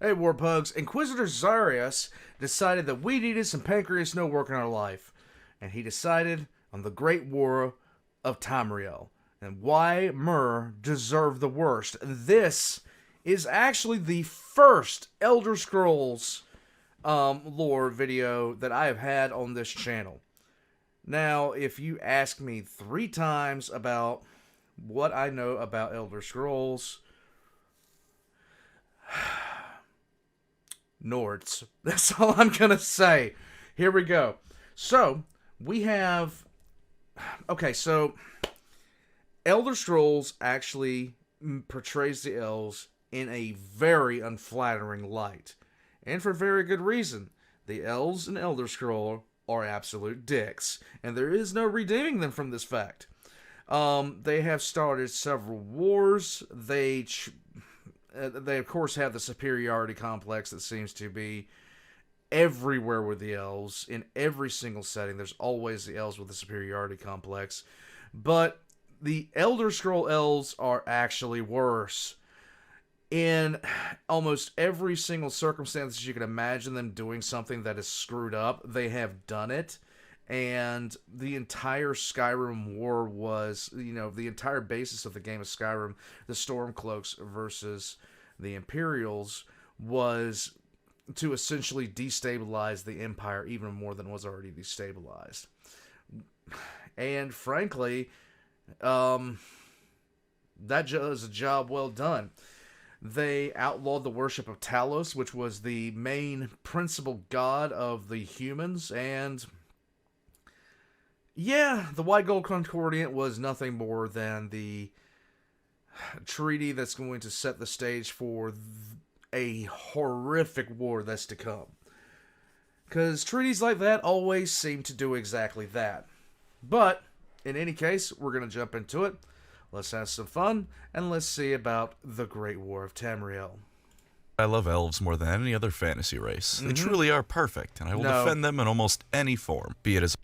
Hey, Warpugs, Inquisitor Zarius decided that we needed some PancreasNoWork in our life, and he decided on the Great War of Tamriel, and why Myr deserved the worst. This is actually the first Elder Scrolls lore video that I have had on this channel. Now, if you ask me 3 times about what I know about Elder Scrolls, Nords. That's all I'm gonna say. Here we go. So, we have... Okay, so... Elder Scrolls actually portrays the elves in a very unflattering light. And for very good reason. The elves in Elder Scroll are absolute dicks. And there is no redeeming them from this fact. They have started several wars. They of course have the superiority complex that seems to be everywhere with the elves. In every single setting, there's always the elves with the superiority complex. But the Elder Scroll elves are actually worse. In almost every single circumstance you can imagine them doing something that is screwed up, they have done it. And the entire Skyrim war was, the entire basis of the game of Skyrim, the Stormcloaks versus the Imperials, was to essentially destabilize the Empire even more than was already destabilized. And frankly, that is a job well done. They outlawed the worship of Talos, which was the main principal god of the humans, and... yeah, the White Gold Concordat was nothing more than the treaty that's going to set the stage for a horrific war that's to come. Because treaties like that always seem to do exactly that. But, in any case, we're going to jump into it. Let's have some fun, and let's see about the Great War of Tamriel. I love elves more than any other fantasy race. They truly are perfect, and I will defend them in almost any form, be it as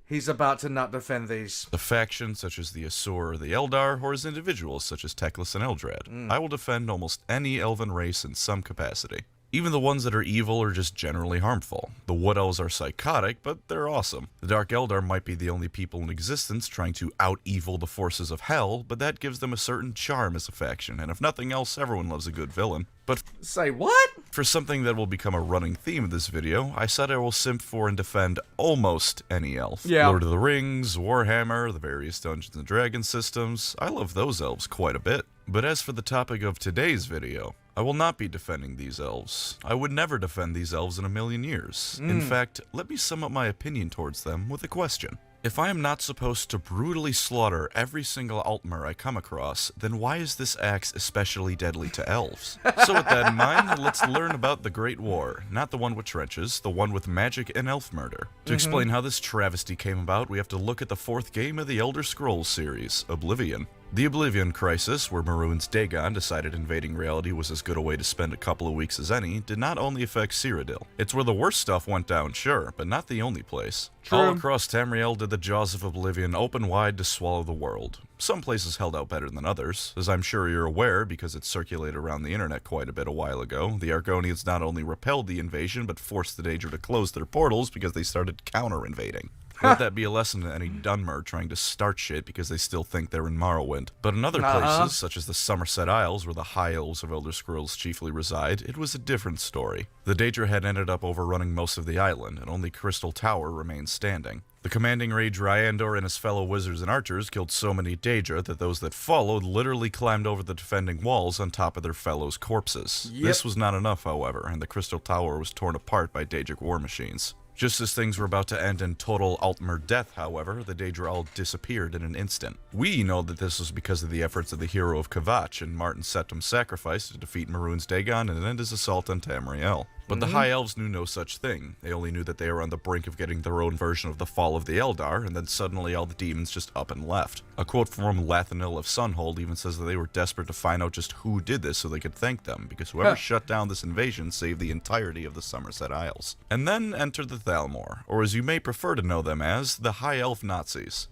He's about to not defend these. a faction such as the Asur or the Eldar, or as individuals such as Teclis and Eldrad. I will defend almost any elven race in some capacity. Even the ones that are evil or just generally harmful. The Wood Elves are psychotic, but they're awesome. The Dark Eldar might be the only people in existence trying to out-evil the forces of hell, but that gives them a certain charm as a faction, and if nothing else, everyone loves a good villain. But say what? For something that will become a running theme of this video, I said I will simp for and defend almost any elf. Yeah. Lord of the Rings, Warhammer, the various Dungeons & Dragons systems, I love those elves quite a bit. But as for the topic of today's video, I will not be defending these elves. I would never defend these elves in a million years. In fact, let me sum up my opinion towards them with a question. If I am not supposed to brutally slaughter every single Altmer I come across, then why is this axe especially deadly to elves? So with that in mind, let's learn about the Great War. Not the one with trenches, the one with magic and elf murder. To explain how this travesty came about, we have to look at the 4th game of the Elder Scrolls series, Oblivion. The Oblivion Crisis, where Mehrunes Dagon decided invading reality was as good a way to spend a couple of weeks as any, did not only affect Cyrodiil. It's where the worst stuff went down, sure, but not the only place. True. All across Tamriel did the jaws of Oblivion open wide to swallow the world. Some places held out better than others. As I'm sure you're aware, because it circulated around the internet quite a bit a while ago, the Argonians not only repelled the invasion, but forced the Daedra to close their portals because they started counter-invading. Let that be a lesson to any Dunmer trying to start shit because they still think they're in Morrowind. But in other places, such as the Somerset Isles, where the High Elves of Elder Scrolls chiefly reside, it was a different story. The Daedra had ended up overrunning most of the island, and only Crystal Tower remained standing. The commanding rage Ryandor and his fellow wizards and archers killed so many Daedra that those that followed literally climbed over the defending walls on top of their fellows' corpses. Yep. This was not enough, however, and the Crystal Tower was torn apart by Daedric war machines. Just as things were about to end in total Altmer death, however, the Daedra all disappeared in an instant. We know that this was because of the efforts of the hero of Kvatch and Martin Septim's sacrifice to defeat Mehrunes Dagon and end his assault on Tamriel. But the High Elves knew no such thing. They only knew that they were on the brink of getting their own version of the fall of the Eldar, and then suddenly all the demons just up and left. A quote from Lathanil of Sunhold even says that they were desperate to find out just who did this so they could thank them, because whoever shut down this invasion saved the entirety of the Somerset Isles. And then entered the Thalmor, or as you may prefer to know them as, the High Elf Nazis.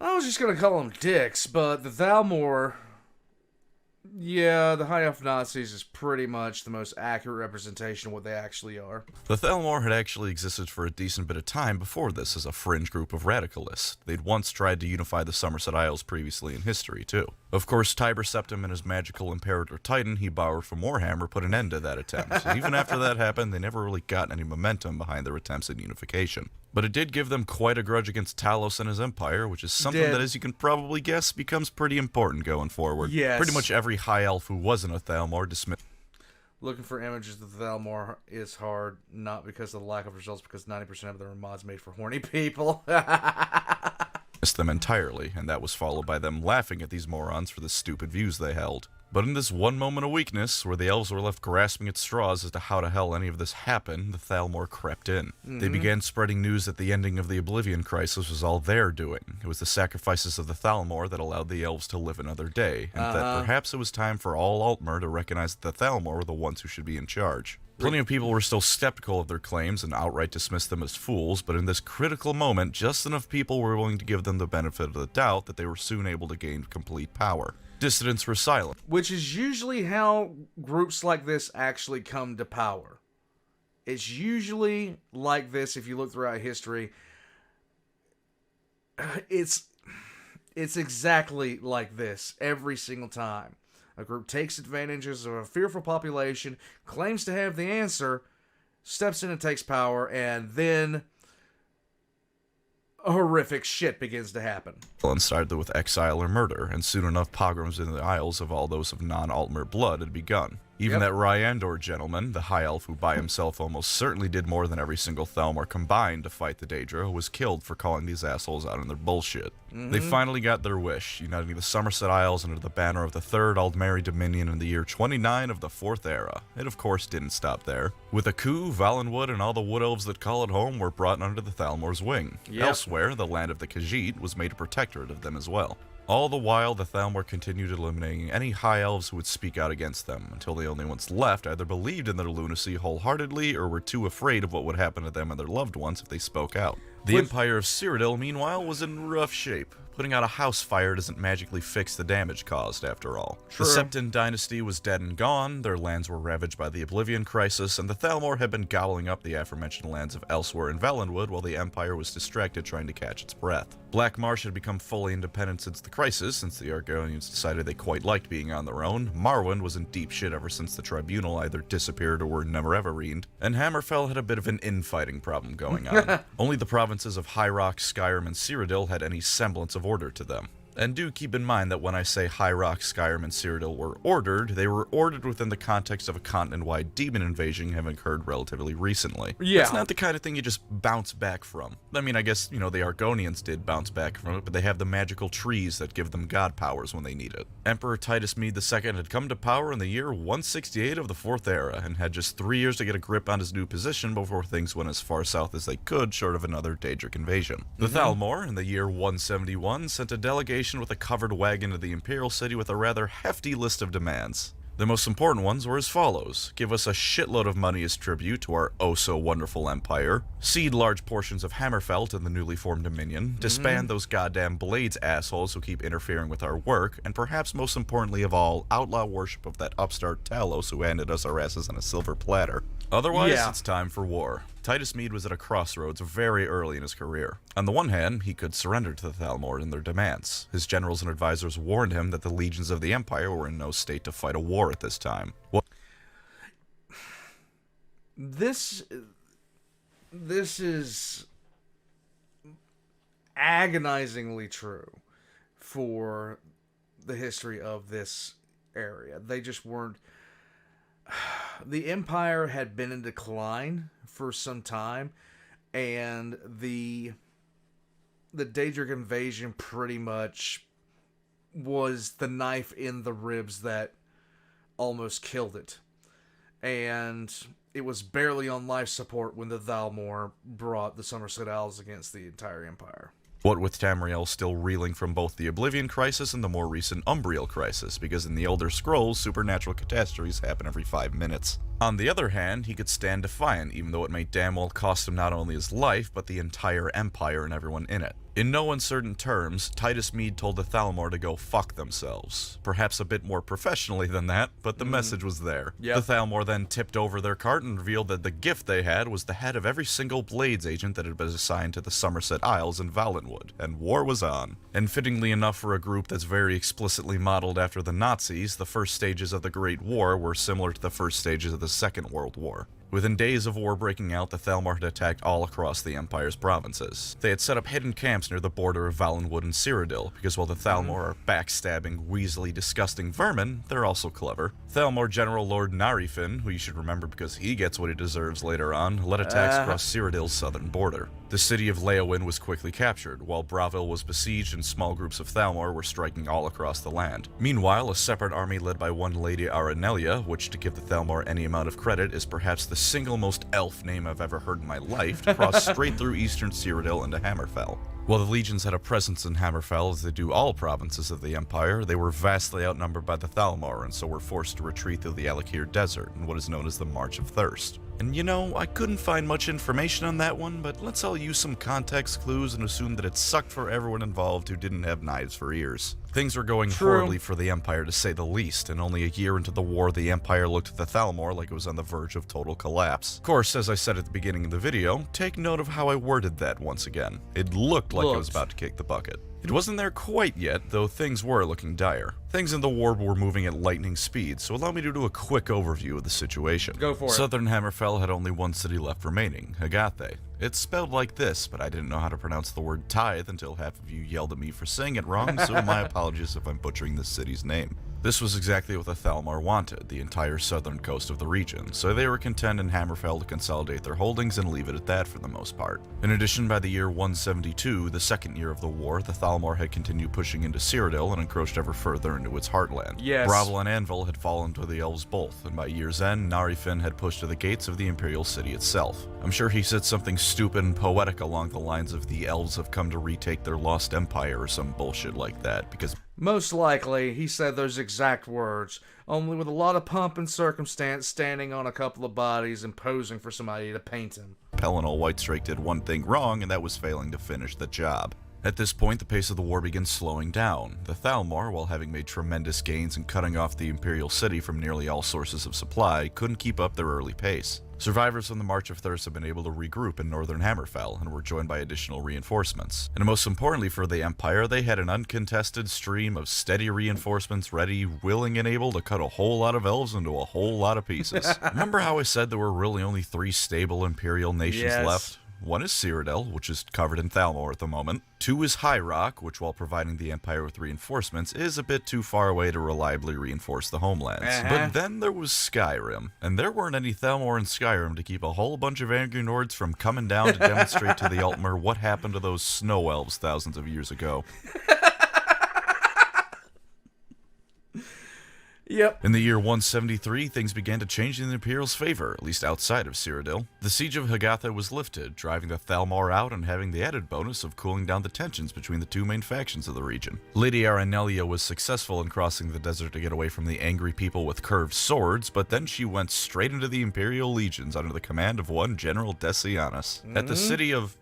I was just gonna call them dicks, but the Thalmor Yeah, the High Elf Nazis is pretty much the most accurate representation of what they actually are. The Thalmor had actually existed for a decent bit of time before this as a fringe group of radicalists. They'd once tried to unify the Somerset Isles previously in history, too. Of course, Tiber Septim and his magical Imperator Titan he borrowed from Warhammer put an end to that attempt, and even after that happened, they never really got any momentum behind their attempts at unification. But it did give them quite a grudge against Talos and his empire, which is something that, as you can probably guess, becomes pretty important going forward. Yes. Pretty much every high elf who wasn't a Thalmor dismissed. Looking for images of the Thalmor is hard, not because of the lack of results, because 90% of them are mods made for horny people. Them entirely, and that was followed by them laughing at these morons for the stupid views they held. But in this one moment of weakness, where the elves were left grasping at straws as to how the hell any of this happened, the Thalmor crept in. They began spreading news that the ending of the Oblivion crisis was all their doing. It was the sacrifices of the Thalmor that allowed the elves to live another day, and that perhaps it was time for all Altmer to recognize that the Thalmor were the ones who should be in charge. Plenty of people were still skeptical of their claims and outright dismissed them as fools, but in this critical moment, just enough people were willing to give them the benefit of the doubt that they were soon able to gain complete power. Dissidents were silent. Which is usually how groups like this actually come to power. It's usually like this if you look throughout history. It's exactly like this every single time. A group takes advantages of a fearful population, claims to have the answer, steps in and takes power, and then horrific shit begins to happen. And started with exile or murder, and soon enough pogroms in the Isles of all those of non-Altmer blood had begun. Even that Ryandor gentleman, the high elf who by himself almost certainly did more than every single Thalmor combined to fight the Daedra, was killed for calling these assholes out on their bullshit. They finally got their wish, uniting the Somerset Isles under the banner of the Third Aldmeri Dominion in the year 29 of the Fourth Era. It of course didn't stop there. With a coup, Valenwood and all the wood elves that call it home were brought under the Thalmor's wing. Elsewhere, the land of the Khajiit was made a protectorate of them as well. All the while, the Thalmor continued eliminating any high elves who would speak out against them, until the only ones left either believed in their lunacy wholeheartedly or were too afraid of what would happen to them and their loved ones if they spoke out. The Empire of Cyrodiil, meanwhile, was in rough shape. Putting out a house fire doesn't magically fix the damage caused, after all. True. The Septon dynasty was dead and gone, their lands were ravaged by the Oblivion crisis, and the Thalmor had been gobbling up the aforementioned lands of Elsewhere and Valenwood while the Empire was distracted trying to catch its breath. Black Marsh had become fully independent since the crisis, since the Argonians decided they quite liked being on their own. Marwyn was in deep shit ever since the Tribunal either disappeared or were never ever reigned, and Hammerfell had a bit of an infighting problem going on. Only the provinces of High Rock, Skyrim, and Cyrodiil had any semblance of order to them. And do keep in mind that when I say High Rock, Skyrim, and Cyrodiil were ordered, they were ordered within the context of a continent-wide demon invasion having occurred relatively recently. Yeah. It's not the kind of thing you just bounce back from. I mean, I guess, the Argonians did bounce back from it, but they have the magical trees that give them god powers when they need it. Emperor Titus Mead II had come to power in the year 168 of the Fourth Era, and had just 3 years to get a grip on his new position before things went as far south as they could, short of another Daedric invasion. The Thalmor, in the year 171, sent a delegation with a covered wagon to the Imperial city with a rather hefty list of demands. The most important ones were as follows: give us a shitload of money as tribute to our oh-so-wonderful empire, cede large portions of Hammerfell to the newly formed Dominion, disband those goddamn Blades assholes who keep interfering with our work, and perhaps most importantly of all, outlaw worship of that upstart Talos who handed us our asses on a silver platter. Otherwise, it's time for war. Titus Mead was at a crossroads very early in his career. On the one hand, he could surrender to the Thalmor and their demands. His generals and advisors warned him that the legions of the Empire were in no state to fight a war at this time. This is agonizingly true for the history of this area. They just weren't... The Empire had been in decline for some time, and the Daedric invasion pretty much was the knife in the ribs that almost killed it. And it was barely on life support when the Thalmor brought the Somerset Isles against the entire Empire. What with Tamriel still reeling from both the Oblivion crisis and the more recent Umbriel crisis, because in the Elder Scrolls, supernatural catastrophes happen every 5 minutes. On the other hand, he could stand defiant, even though it may damn well cost him not only his life, but the entire empire and everyone in it. In no uncertain terms, Titus Mead told the Thalmor to go fuck themselves. Perhaps a bit more professionally than that, but the message was there. Yep. The Thalmor then tipped over their cart and revealed that the gift they had was the head of every single Blades agent that had been assigned to the Somerset Isles in Valenwood, and war was on. And fittingly enough for a group that's very explicitly modeled after the Nazis, the first stages of the Great War were similar to the first stages of the Second World War. Within days of war breaking out, the Thalmor had attacked all across the Empire's provinces. They had set up hidden camps near the border of Valenwood and Cyrodiil, because while the Thalmor are backstabbing, weaselly, disgusting vermin, they're also clever. Thalmor General Lord Narifin, who you should remember because he gets what he deserves later on, led attacks across Cyrodiil's southern border. The city of Leowyn was quickly captured, while Bravil was besieged and small groups of Thalmor were striking all across the land. Meanwhile, a separate army led by one Lady Aranelia, which to give the Thalmor any amount of credit is perhaps the single most elf name I've ever heard in my life, crossed straight through eastern Cyrodiil into Hammerfell. While the legions had a presence in Hammerfell as they do all provinces of the Empire, they were vastly outnumbered by the Thalmor and so were forced to retreat through the Alakir Desert in what is known as the March of Thirst. And you know, I couldn't find much information on that one, but let's all use some context clues and assume that it sucked for everyone involved who didn't have knives for ears. Things were going horribly for the Empire to say the least, and only a year into the war the Empire looked at the Thalmor like it was on the verge of total collapse. Of course, as I said at the beginning of the video, take note of how I worded that once again. It looked like it was about to kick the bucket. It wasn't there quite yet, though things were looking dire. Things in the war were moving at lightning speed, so allow me to do a quick overview of the situation. Go for it. Southern Hammerfell had only one city left remaining, Agathe. It's spelled like this, but I didn't know how to pronounce the word tithe until half of you yelled at me for saying it wrong, so my apologies if I'm butchering this city's name. This was exactly what the Thalmor wanted, the entire southern coast of the region, so they were content in Hammerfell to consolidate their holdings and leave it at that for the most part. In addition, by the year 172, the second year of the war, the Thalmor had continued pushing into Cyrodiil and encroached ever further into its heartland. Yes. Bravil and Anvil had fallen to the elves both, and by year's end, Narifin had pushed to the gates of the Imperial city itself. I'm sure he said something stupid and poetic along the lines of the elves have come to retake their lost empire or some bullshit like that, because most likely, he said those exact words, only with a lot of pomp and circumstance, standing on a couple of bodies and posing for somebody to paint him. Pellinol Whitestrike did one thing wrong, and that was failing to finish the job. At this point, the pace of the war begins slowing down. The Thalmor, while having made tremendous gains and cutting off the Imperial city from nearly all sources of supply, couldn't keep up their early pace. Survivors from the March of Thirst have been able to regroup in northern Hammerfell and were joined by additional reinforcements. And most importantly for the Empire, they had an uncontested stream of steady reinforcements ready, willing, and able to cut a whole lot of elves into a whole lot of pieces. Remember how I said there were really only 3 stable Imperial nations left? One is Cyrodiil, which is covered in Thalmor at the moment. 2 is High Rock, which while providing the Empire with reinforcements, is a bit too far away to reliably reinforce the homelands. But then there was Skyrim, and there weren't any Thalmor in Skyrim to keep a whole bunch of angry Nords from coming down to demonstrate to the Altmer what happened to those snow elves thousands of years ago. Yep. In the year 173, things began to change in the Imperial's favor, at least outside of Cyrodiil. The siege of Agatha was lifted, driving the Thalmor out and having the added bonus of cooling down the tensions between the 2 main factions of the region. Lady Aranelia was successful in crossing the desert to get away from the angry people with curved swords, but then she went straight into the Imperial legions under the command of one General Decianus. At the city of...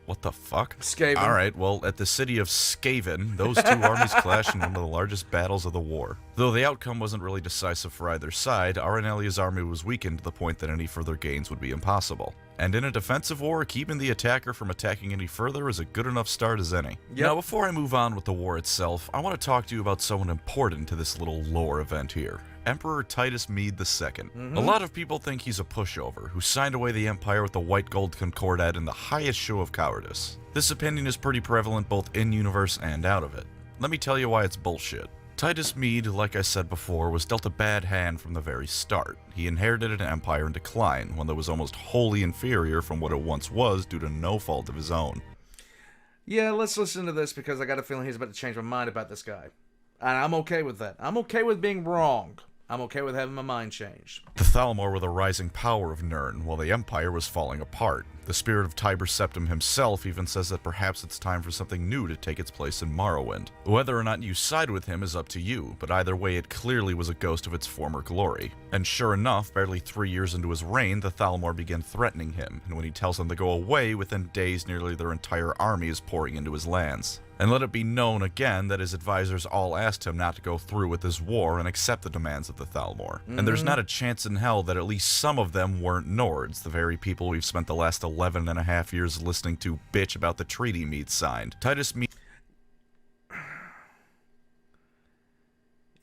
what the fuck? Skaven. Alright, well, at the city of Skaven, those 2 armies clashed in one of the largest battles of the war. Though the outcome wasn't really decisive for either side, Aranelia's army was weakened to the point that any further gains would be impossible. And in a defensive war, keeping the attacker from attacking any further is a good enough start as any. Now, before I move on with the war itself, I want to talk to you about someone important to this little lore event here. Emperor Titus Mead II. A lot of people think he's a pushover, who signed away the Empire with the white gold concordat in the highest show of cowardice. This opinion is pretty prevalent both in-universe and out of it. Let me tell you why it's bullshit. Titus Mead, like I said before, was dealt a bad hand from the very start. He inherited an empire in decline, one that was almost wholly inferior from what it once was due to no fault of his own. Yeah, let's listen to this because I got a feeling he's about to change my mind about this guy. And I'm okay with that. I'm okay with being wrong. I'm okay with having my mind changed. The Thalmor were the rising power of Nirn, while the Empire was falling apart. The spirit of Tiber Septim himself even says that perhaps it's time for something new to take its place in Morrowind. Whether or not you side with him is up to you, but either way it clearly was a ghost of its former glory. And sure enough, barely 3 years into his reign, the Thalmor begin threatening him, and when he tells them to go away, within days nearly their entire army is pouring into his lands. And let it be known again that his advisors all asked him not to go through with this war and accept the demands of the Thalmor. And there's not a chance in hell that at least some of them weren't Nords, the very people we've spent the last 11.5 years listening to bitch about the treaty Mead signed. Titus Mead...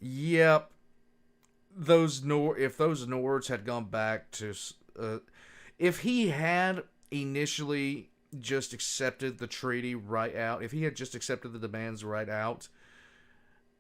Yep. If those Nords had gone back to... if he had initially just accepted the treaty right out, if he had just accepted the demands right out,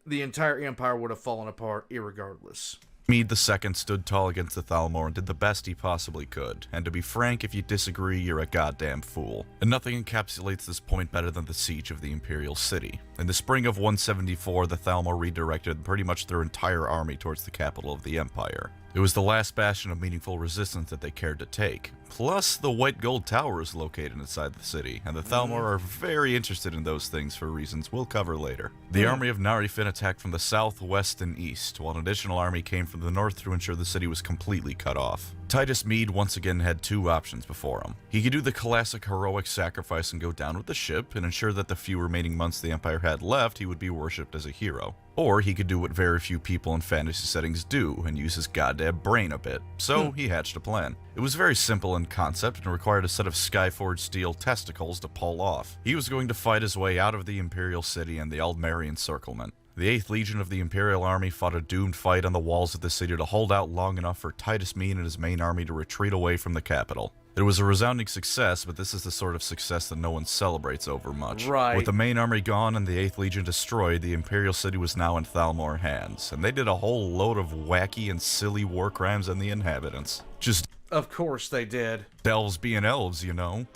the entire empire would have fallen apart irregardless. Mead II stood tall against the Thalmor and did the best he possibly could, and to be frank, if you disagree, you're a goddamn fool. And nothing encapsulates this point better than the siege of the Imperial city. In the spring of 174, the Thalmor redirected pretty much their entire army towards the capital of the Empire. It was the last bastion of meaningful resistance that they cared to take. Plus, the White Gold Tower is located inside the city, and the Thalmor are very interested in those things for reasons we'll cover later. The army of Narifin attacked from the south, west, and east, while an additional army came from the north to ensure the city was completely cut off. Titus Mead once again had two options before him. He could do the classic heroic sacrifice and go down with the ship, and ensure that the few remaining months the Empire had left, he would be worshipped as a hero. Or he could do what very few people in fantasy settings do, and use his goddamn brain a bit. So he hatched a plan. It was very simple in concept and required a set of Skyforged steel testicles to pull off. He was going to fight his way out of the Imperial city and the Aldmeri encirclement. The 8th Legion of the Imperial Army fought a doomed fight on the walls of the city to hold out long enough for Titus Mead and his main army to retreat away from the capital. It was a resounding success, but this is the sort of success that no one celebrates over much. Right. With the main army gone and the 8th Legion destroyed, the Imperial city was now in Thalmor hands, and they did a whole load of wacky and silly war crimes on the inhabitants. Just... Of course they did. Elves being elves, you know?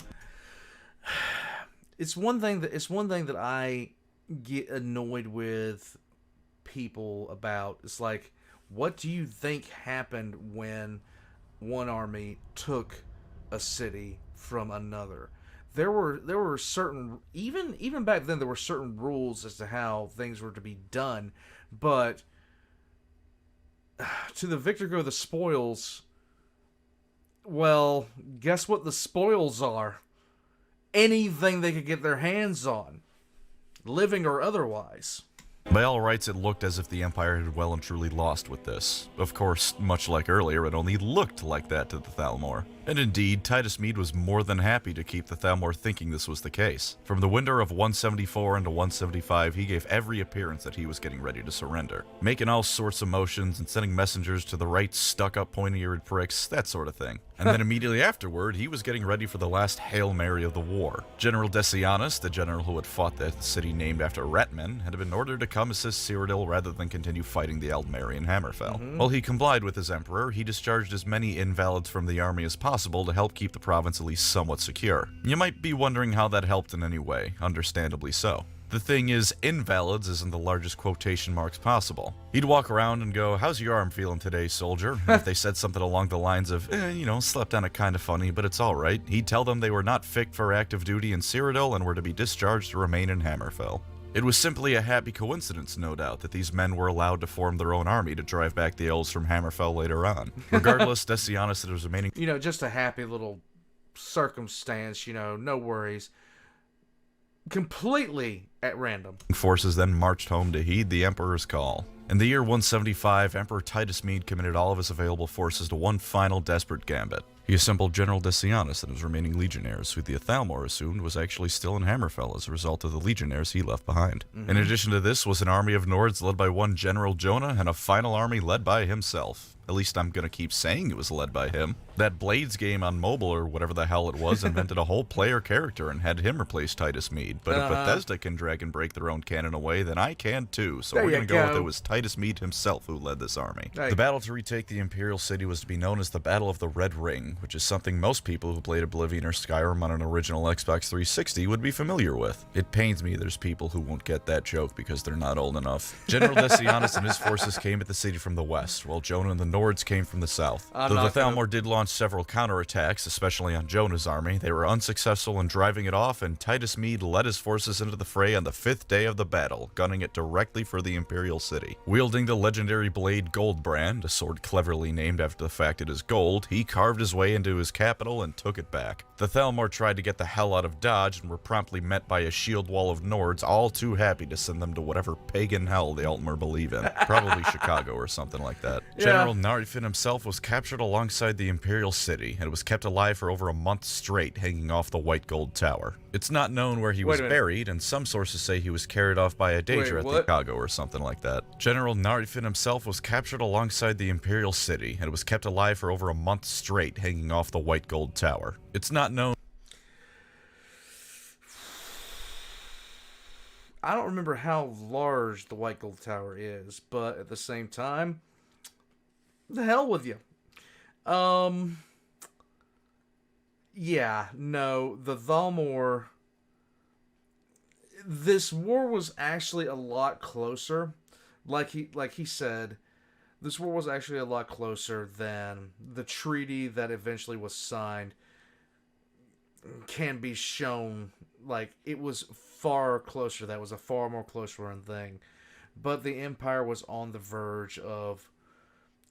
It's one thing that I get annoyed with people about. It's like, what do you think happened when one army took a city from another? There were certain, even back then, there were certain rules as to how things were to be done, but to the victor go the spoils. Well, guess what the spoils are? Anything they could get their hands on, living or otherwise. By all rights, it looked as if the Empire had well and truly lost with this. Of course, much like earlier, it only looked like that to the Thalmor. And indeed, Titus Mead was more than happy to keep the Thalmor thinking this was the case. From the winter of 174 into 175, he gave every appearance that he was getting ready to surrender, making all sorts of motions and sending messengers to the right stuck-up pointy-eared pricks, that sort of thing. And then immediately afterward, he was getting ready for the last Hail Mary of the war. General Decianus, the general who had fought the city named after Ratman, had been ordered to come assist Cyrodiil rather than continue fighting the Aldmeri in Hammerfell. While he complied with his emperor, he discharged as many invalids from the army as possible to help keep the province at least somewhat secure. You might be wondering how that helped in any way, understandably so. The thing is, invalids is in the largest quotation marks possible. He'd walk around and go, "How's your arm feeling today, soldier?" And if they said something along the lines of, slept on it kinda funny, but it's alright, he'd tell them they were not fit for active duty in Cyrodiil and were to be discharged to remain in Hammerfell. It was simply a happy coincidence, no doubt, that these men were allowed to form their own army to drive back the elves from Hammerfell later on. Regardless, Decianus and his remaining... just a happy little circumstance, no worries. Completely at random. Forces then marched home to heed the Emperor's call. In the year 175, Emperor Titus Mead committed all of his available forces to one final desperate gambit. He assembled General Decianus and his remaining legionnaires, who the Thalmor assumed was actually still in Hammerfell as a result of the legionnaires he left behind. In addition to this was an army of Nords led by one General Jonah and a final army led by himself. At least I'm gonna keep saying it was led by him. That Blades game on mobile or whatever the hell it was invented a whole player character and had him replace Titus Mead. But if Bethesda can drag and break their own canon away, then I can too. So we're going to go with it was Titus Mead himself who led this army. The battle to retake the Imperial city was to be known as the Battle of the Red Ring, which is something most people who played Oblivion or Skyrim on an original Xbox 360 would be familiar with. It pains me there's people who won't get that joke because they're not old enough. General Decianus and his forces came at the city from the west, while Jonah and the Nords came from the south. Though the Thalmor did launch several counterattacks, especially on Jonah's army, they were unsuccessful in driving it off, and Titus Mead led his forces into the fray on the 5th day of the battle, gunning it directly for the Imperial city. Wielding the legendary blade Goldbrand, a sword cleverly named after the fact it is gold, he carved his way into his capital and took it back. The Thalmor tried to get the hell out of Dodge and were promptly met by a shield wall of Nords, all too happy to send them to whatever pagan hell the Altmer believe in. Probably Chicago or something like that. General Narifin himself was captured alongside the Imperial city, and was kept alive for over a month straight, hanging off the White Gold Tower. It's not known where he was buried, and some sources say he was carried off by a Daedra at Chicago or something like that. General Narifin himself was captured alongside the Imperial city, and was kept alive for over a month straight, hanging off the White Gold Tower. It's not known. I don't remember how large the White Gold Tower is, but at the same time, the hell with you. Yeah, no, the Thalmor, this war was actually a lot closer. Like he said, this war was actually a lot closer than the treaty that eventually was signed can be shown. Like, it was far closer. That was a far more close run thing. But the Empire was on the verge of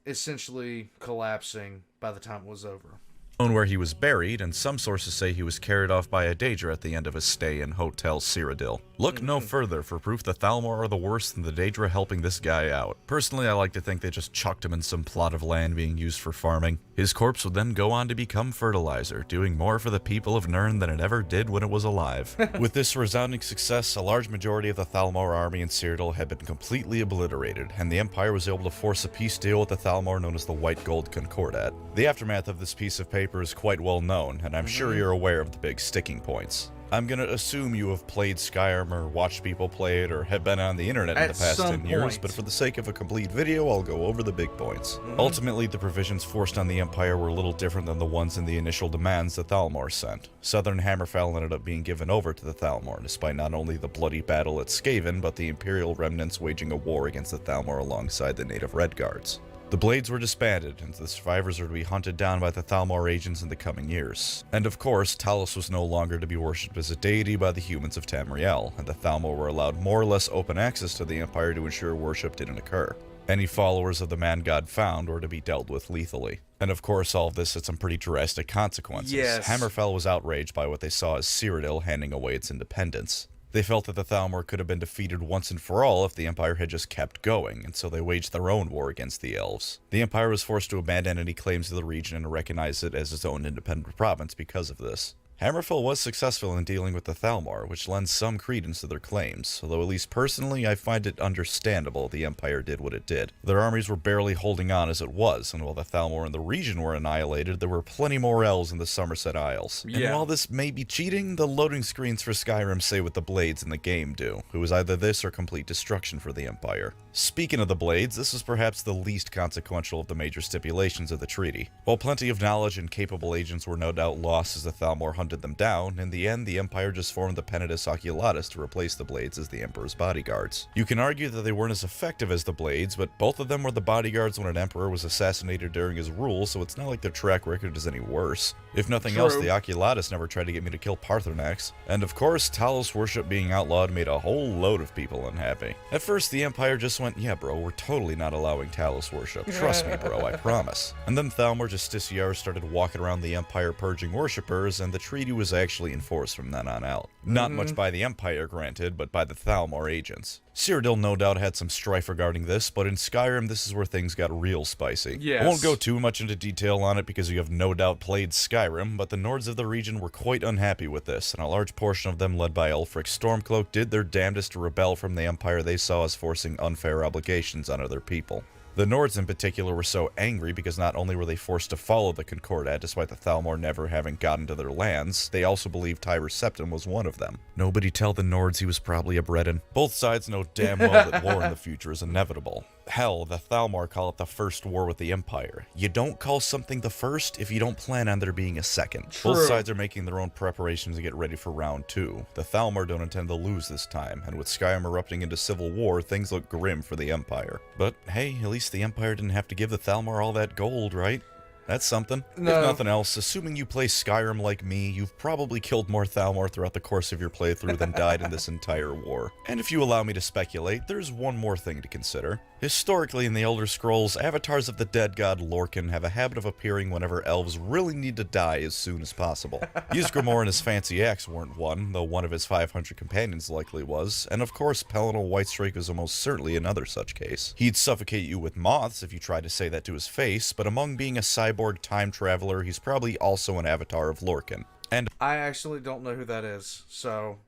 essentially collapsing by the time it was over. Where he was buried, and some sources say he was carried off by a Daedra at the end of his stay in Hotel Cyrodiil. Look no further for proof the Thalmor are the worst and the Daedra helping this guy out. Personally, I like to think they just chucked him in some plot of land being used for farming. His corpse would then go on to become fertilizer, doing more for the people of Nirn than it ever did when it was alive. With this resounding success, a large majority of the Thalmor army in Cyrodiil had been completely obliterated, and the Empire was able to force a peace deal with the Thalmor known as the White Gold Concordat. The aftermath of this piece of paper is quite well known, and I'm sure you're aware of the big sticking points. I'm gonna assume you have played Skyrim or watched people play it or have been on the internet in the past 10 years, but for the sake of a complete video, I'll go over the big points. Ultimately, the provisions forced on the Empire were a little different than the ones in the initial demands the Thalmor sent. Southern Hammerfell ended up being given over to the Thalmor, despite not only the bloody battle at Skaven, but the Imperial remnants waging a war against the Thalmor alongside the native Red Guards. The Blades were disbanded, and the survivors were to be hunted down by the Thalmor agents in the coming years. And of course, Talos was no longer to be worshipped as a deity by the humans of Tamriel, and the Thalmor were allowed more or less open access to the Empire to ensure worship didn't occur. Any followers of the man-god found were to be dealt with lethally. And of course, all of this had some pretty drastic consequences. Hammerfell was outraged by what they saw as Cyrodiil handing away its independence. They felt that the Thalmor could have been defeated once and for all if the Empire had just kept going, and so they waged their own war against the elves. The Empire was forced to abandon any claims to the region and recognize it as its own independent province because of this. Hammerfell was successful in dealing with the Thalmor, which lends some credence to their claims, although at least personally I find it understandable the Empire did what it did. Their armies were barely holding on as it was, and while the Thalmor in the region were annihilated, there were plenty more elves in the Somerset Isles. And while this may be cheating, the loading screens for Skyrim say what the Blades in the game do. It was either this or complete destruction for the Empire. Speaking of the Blades, this was perhaps the least consequential of the major stipulations of the treaty. While plenty of knowledge and capable agents were no doubt lost as the Thalmor hunted them down, in the end the Empire just formed the Penitus Oculatus to replace the Blades as the Emperor's bodyguards. You can argue that they weren't as effective as the Blades, but both of them were the bodyguards when an Emperor was assassinated during his rule, so it's not like their track record is any worse. If nothing else, the Oculatus never tried to get me to kill Parthenax. And of course, Talos worship being outlawed made a whole load of people unhappy. At first, the Empire just went, yeah bro, we're totally not allowing Talos worship. Trust me bro, I promise. And then Thalmor Justiciar started walking around the Empire purging worshippers, and the treaty was actually enforced from then on out. Not much by the Empire, granted, but by the Thalmor agents. Cyrodiil no doubt had some strife regarding this, but in Skyrim this is where things got real spicy. I won't go too much into detail on it because you have no doubt played Skyrim, but the Nords of the region were quite unhappy with this, and a large portion of them led by Ulfric Stormcloak did their damnedest to rebel from the Empire they saw as forcing unfair obligations on other people. The Nords in particular were so angry because not only were they forced to follow the concordat despite the Thalmor never having gotten to their lands, they also believed Tyrus Septim was one of them. Nobody tell the Nords he was probably a Breton. Both sides know damn well that war in the future is inevitable. Hell, the Thalmor call it the first war with the Empire. You don't call something the first if you don't plan on there being a second. True. Both sides are making their own preparations to get ready for round 2. The Thalmor don't intend to lose this time, and with Skyrim erupting into civil war, things look grim for the Empire. But hey, at least the Empire didn't have to give the Thalmor all that gold, right? That's something. No. If nothing else, assuming you play Skyrim like me, you've probably killed more Thalmor throughout the course of your playthrough than died in this entire war. And if you allow me to speculate, there's one more thing to consider. Historically in the Elder Scrolls, avatars of the dead god Lorcan have a habit of appearing whenever elves really need to die as soon as possible. Ysgramor and his fancy axe weren't one, though one of his 500 companions likely was, and of course Pelennor Whitestrake was almost certainly another such case. He'd suffocate you with moths if you tried to say that to his face, but among being a cyborg time traveler, he's probably also an avatar of Lorcan. And I actually don't know who that is, so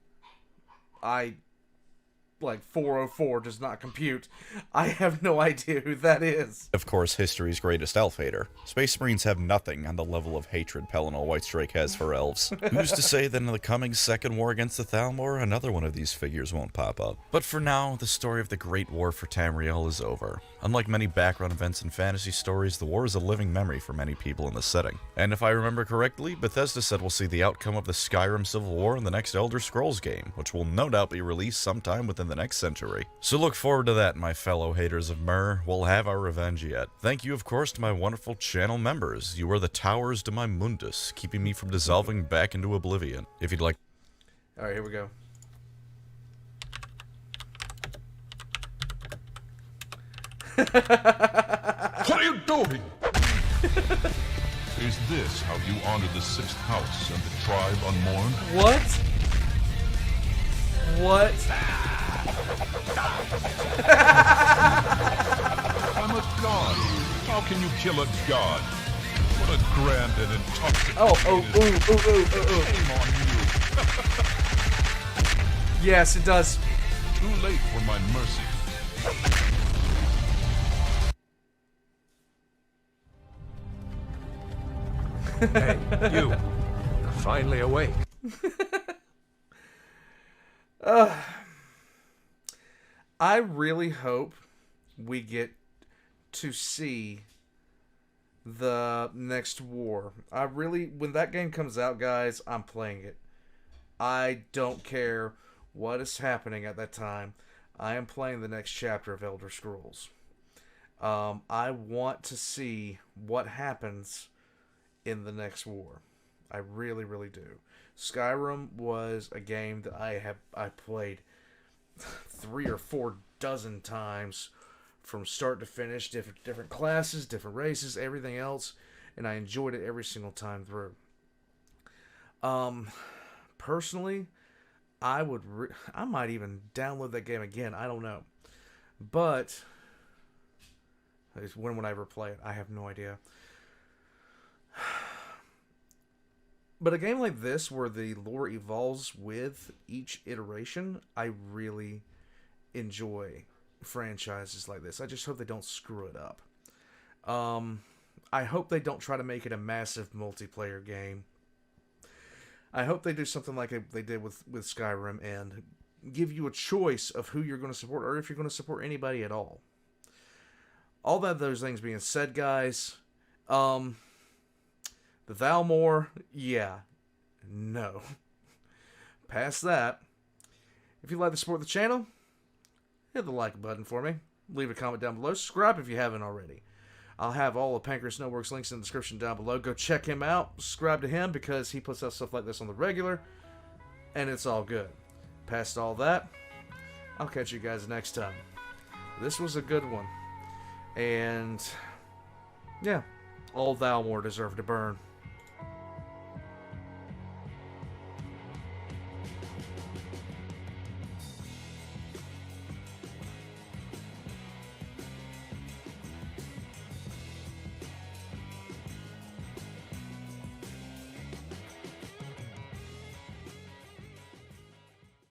like 404 does not compute. I have no idea who that is. of course, history's greatest elf hater. Space Marines have nothing on the level of hatred Pelennor Whitestrake has for elves. Who's to say that in the coming second war against the Thalmor, another one of these figures won't pop up? But for now, the story of the Great War for Tamriel is over. Unlike many background events in fantasy stories, the war is a living memory for many people in the setting. And if I remember correctly, Bethesda said we'll see the outcome of the Skyrim Civil War in the next Elder Scrolls game, which will no doubt be released sometime within the next century. So look forward to that, my fellow haters of Myr. We'll have our revenge yet. Thank you, of course, to my wonderful channel members. You are the towers to my mundus, keeping me from dissolving back into oblivion. If you'd like... Alright, here we go. What are you doing? Is this how you honor the 6th house and the tribe unmourned? What? What? I'm a god. How can you kill a god? What a grand and intoxicating shame on you. Yes, it does. Too late for my mercy. Hey, you. You're finally awake. I really hope we get to see the next war. When that game comes out, guys, I'm playing it. I don't care what is happening at that time. I am playing the next chapter of Elder Scrolls. I want to see what happens in the next war. I really, really do. Skyrim was a game that I played 3 or 4 dozen times from start to finish, different classes, different races, everything else, and I enjoyed it every single time through. Personally, I might even download that game again. I don't know, but when would I ever play it? I have no idea. But a game like this, where the lore evolves with each iteration, I really enjoy franchises like this. I just hope they don't screw it up. I hope they don't try to make it a massive multiplayer game. I hope they do something like they did with Skyrim and give you a choice of who you're going to support, or if you're going to support anybody at all. All those things being said, guys, the Thalmor, yeah, no. Past that, if you'd like to support the channel, hit the like button for me. Leave a comment down below. Subscribe if you haven't already. I'll have all of PancreasNoWork's links in the description down below. Go check him out. Subscribe to him because he puts out stuff like this on the regular, and it's all good. Past all that, I'll catch you guys next time. This was a good one. And, yeah, all Thalmor deserve to burn.